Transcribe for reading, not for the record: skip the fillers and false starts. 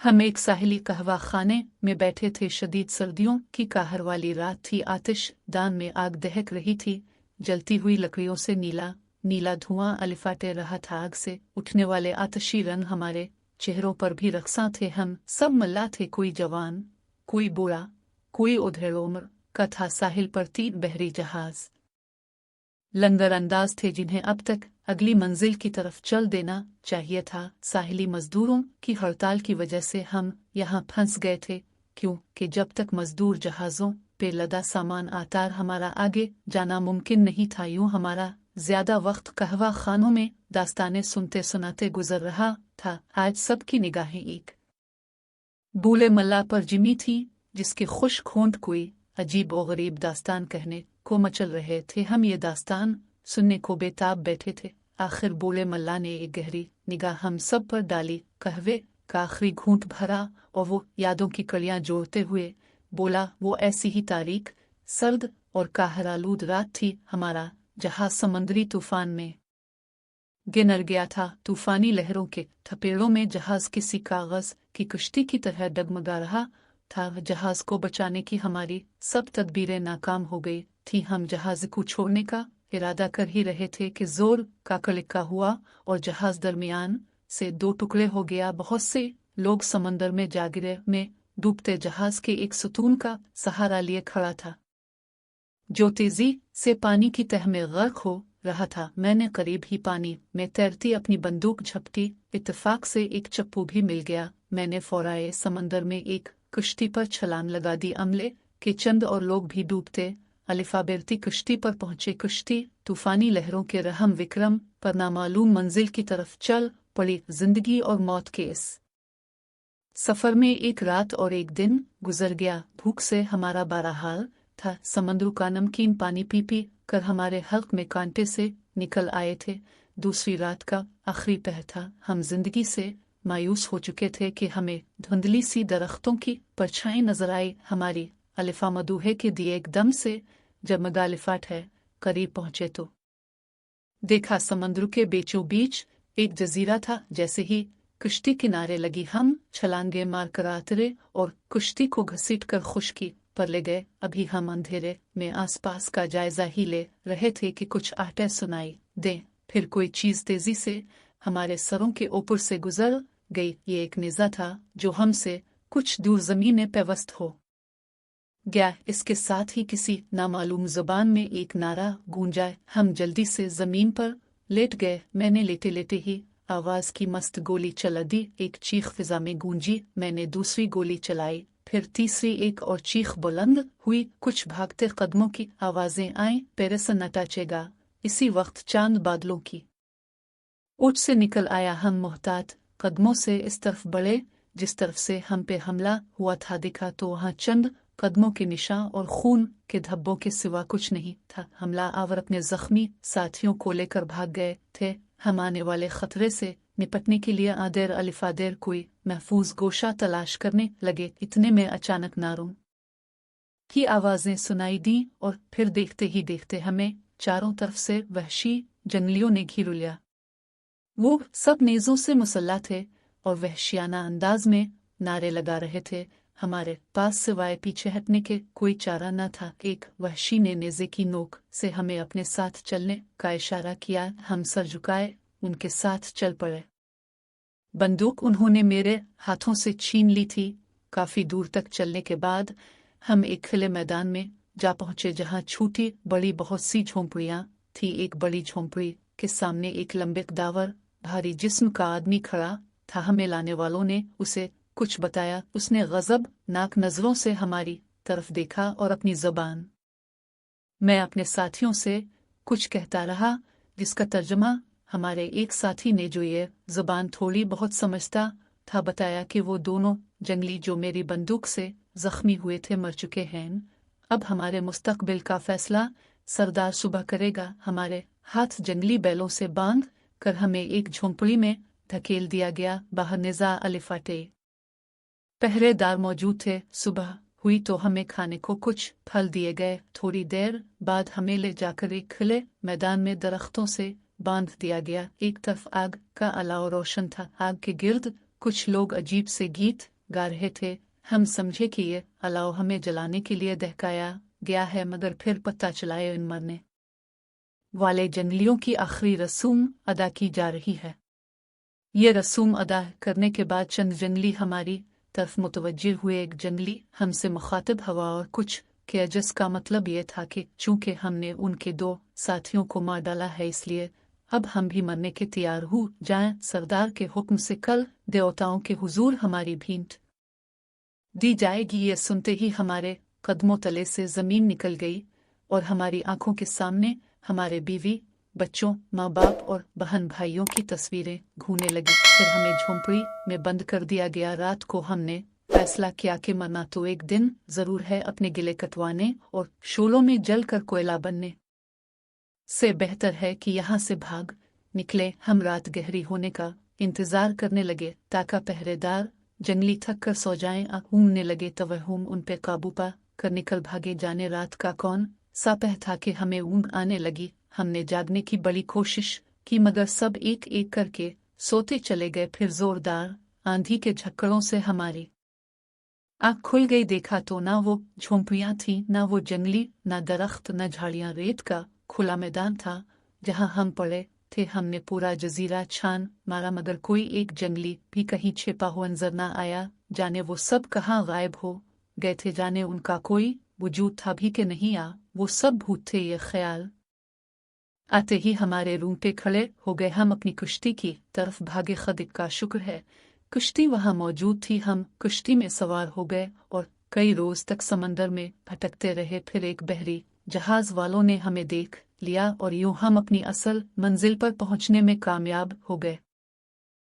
हम एक साहिली कहवा खाने में बैठे थे। शदीद सर्दियों की कहर वाली रात थी। आतिश दान में आग दहक रही थी। जलती हुई लकड़ियों से नीला नीला धुआं अलिफाटे रहा था। आग से उठने वाले आतशी रंग हमारे चेहरों पर भी रक्सा थे। हम सब मल्ला थे, कोई जवान, कोई बूढ़ा, कोई उधेड़ उम्र का था। साहिल पर 3 बहरी जहाज लंगर अंदाज थे, जिन्हें अब तक अगली मंजिल की तरफ चल देना चाहिए था। साहिली मजदूरों की हड़ताल की वजह से हम यहाँ फंस गए थे, क्योंकि जब तक मजदूर जहाज़ों पे लदा सामान आतार हमारा आगे जाना मुमकिन नहीं था। यूं हमारा ज्यादा वक्त कहवा खानों में दास्तानें सुनते सुनाते गुजर रहा था। आज सबकी निगाहें एक बूले मल्ला पर जिमी थी, जिसके खुश खोंट कोई अजीब और गरीब दास्तान कहने को मचल रहे थे। हम ये दास्तान सुनने को बेताब बैठे थे। आखिर बूले मल्ला ने एक गहरी निगाह हम सब पर डाली, कहवे का आखिरी घूंट भरा और वो यादों की कड़ियां जोड़ते हुए बोला, वो ऐसी ही तारीख, सर्द और काहरालूद रात थी हमारा जहाज समुद्री तूफान में गिर गया था। तूफानी लहरों के थपेड़ों में जहाज किसी कागज की कश्ती की तरह डगमगा रहा था। जहाज को बचाने की हमारी सब तदबीरें नाकाम हो गई थी। हम जहाज को छोड़ने का इरादा कर ही रहे थे कि जोर का कलिका हुआ और जहाज दरमियान से 2 टुकड़े हो गया। बहुत से लोग समंदर में जा गिरे। में डूबते जहाज के एक सुतून का सहारा लिए खड़ा था, जो तेजी से पानी की तह में गर्क हो रहा था। मैंने करीब ही पानी में तैरती अपनी बंदूक झपटी। इत्तेफाक से एक चप्पू भी मिल गया। मैंने फौराए समंदर में एक कश्ती पर छलांग लगा दी। अमले के चंद और लोग भी डूबते अलिफाबेरती कश्ती पर पहुंचे। कश्ती तूफानी लहरों के रहम विक्रम पर नामालूम मंजिल की तरफ चल पड़ी। जिंदगी और मौत के इस सफर में एक रात और एक दिन गुजर गया। भूख से हमारा बारा हाल था। समंदर का नमकीन पानी पी पी कर हमारे हल्क में कांटे से निकल आए थे। दूसरी रात का आखिरी पहर था। हम जिंदगी से मायूस हो चुके थे कि हमें धुंधली सी दरख्तों की परछाई नजर आई। हमारी अलिफा मदूहे के दिए एकदम से जब मगालिफाट है करीब पहुंचे तो देखा समंदर के बीचों बीच एक जजीरा था। जैसे ही कश्ती किनारे लगी, हम छलांगे मार कर आतरे और कश्ती को घसीट कर खुश्की पर ले गए। अभी हम अंधेरे में आसपास का जायजा ही ले रहे थे कि कुछ आहटें सुनाई दें। फिर कोई चीज तेजी से हमारे सरों के ऊपर से गुजर गई। ये एक निजा था जो हमसे कुछ दूर जमीन में पेवस्त हो गया। इसके साथ ही किसी नामालूम जुबान में एक नारा गूंजा। हम जल्दी से जमीन पर लेट गए। मैंने लेटे लेटे ही आवाज की मस्त गोली चला दी। एक चीख फिजा में गूंजी। मैंने दूसरी गोली चलाई, फिर तीसरी। एक और चीख बुलंद हुई। कुछ भागते कदमों की आवाजें आईं। पेरिस नटाचेगा। इसी वक्त चांद बादलों की ओट से निकल आया। हम मोहतात कदमों से इस तरफ बढ़े जिस तरफ से हम पे हमला हुआ था। देखा तो वहां चंद कदमों के निशान और खून के धब्बों के सिवा कुछ नहीं था। हमला आवर अपने जख्मी साथियों को लेकर भाग गए थे। हम आने वाले खतरे से निपटने के लिए आदेर अलिफादेर कोई महफूज गोशा तलाश करने लगे। इतने में अचानक नारों की आवाजें सुनाई दी और फिर देखते ही देखते हमें चारों तरफ से वहशी जंगलियों ने घिर लिया। वो सब नेज़ों से मुसल्ला थे और वहशियाना अंदाज में नारे लगा रहे थे। हमारे पास सिवाय पीछे हटने के कोई चारा न था। एक वहशी ने नेज़े की नोक से हमें अपने साथ चलने का इशारा किया। हम सर झुकाए उनके साथ चल पड़े। बंदूक उन्होंने मेरे हाथों से छीन ली थी। काफी दूर तक चलने के बाद हम एक खुले मैदान में जा पहुंचे, जहां छोटी बड़ी बहुत सी झोंपड़ियां थी। एक बड़ी झोंपड़ी के सामने एक लंबे दावर भारी जिस्म का आदमी खड़ा था। हमें लाने वालों ने उसे कुछ बताया। उसने गजब नाक नजरों से हमारी तरफ देखा और अपनी जुबान मैं अपने साथियों से कुछ कहता रहा, जिसका तर्जमा हमारे एक साथी ने, जो ये जुबान थोड़ी बहुत समझता था, बताया कि वो दोनों जंगली जो मेरी बंदूक से जख्मी हुए थे मर चुके हैं। अब हमारे मुस्तकबिल का फैसला सरदार सुबह करेगा। हमारे हाथ जंगली बैलों से बांध कर हमें एक झोंपड़ी में धकेल दिया गया। बाहर निज़ा अलिफाटे पहरेदार मौजूद थे। सुबह हुई तो हमें खाने को कुछ फल दिए गए। थोड़ी देर बाद हमें ले जाकर एक खुले मैदान में दरख्तों से बांध दिया गया। एक तरफ आग का अलाव रोशन था। आग के गिर्द कुछ लोग अजीब से गीत गा रहे थे। हम समझे कि ये अलाव हमें जलाने के लिए दहकाया गया है, मगर फिर पता चला इन मरने वाले जंगलियों की आखिरी रसूम अदा की जा रही है। ये रसूम अदा करने के बाद चंद जंगली हमारी तरफ मुतवज्जे हुए। एक जंगली हमसे मुखातिब हुआ और कुछ किया, जिसका मतलब ये था कि चूंकि हमने उनके 2 साथियों को मार डाला है, इसलिए अब हम भी मरने के तैयार हो जाएं। सरदार के हुक्म से कल देवताओं के हुजूर हमारी भेंट दी जाएगी। ये सुनते ही हमारे कदमों तले से जमीन निकल गई और हमारी आंखों के सामने हमारे बीवी, बच्चों, माँ बाप और बहन भाइयों की तस्वीरें घूमने लगी। फिर हमें झोंपड़ी में बंद कर दिया गया। रात को हमने फैसला किया कि मरना तो एक दिन जरूर है, अपने गिले कटवाने और शोलों में जलकर कोयला बनने से बेहतर है कि यहाँ से भाग निकले। हम रात गहरी होने का इंतजार करने लगे ताकि पहरेदार जंगली थक कर सो जाएं। घूमने लगे तो वह उन पे काबू पा कर निकल भागे। जाने रात का कौन सा पह था कि हमें ऊँघ आने लगी। हमने जागने की बड़ी कोशिश की, मगर सब एक एक करके सोते चले गए। फिर जोरदार आंधी के झक्कड़ों से हमारी आँख खुल गई। देखा तो ना वो झोंपड़ियाँ थीं, ना वो जंगली, ना दरख्त, ना झाड़ियाँ। रेत का खुला मैदान था जहाँ हम पड़े थे। हमने पूरा जजीरा छान मारा, मगर कोई एक जंगली भी कहीं छिपा हुआ नजर न आया। जाने वो सब कहाँ गायब हो गए थे, जाने उनका कोई वजूद था भी कि नहीं। वो सब भूत थे। ये ख्याल आते ही हमारे रूंगटे खड़े हो गए। हम अपनी कुश्ती की तरफ भागे। खुदा का शुक्र है कुश्ती वहां मौजूद थी। हम कुश्ती में सवार हो गए और कई रोज तक समंदर में भटकते रहे। फिर एक बहरी जहाज वालों ने हमें देख लिया और यूं हम अपनी असल मंजिल पर पहुंचने में कामयाब हो गए।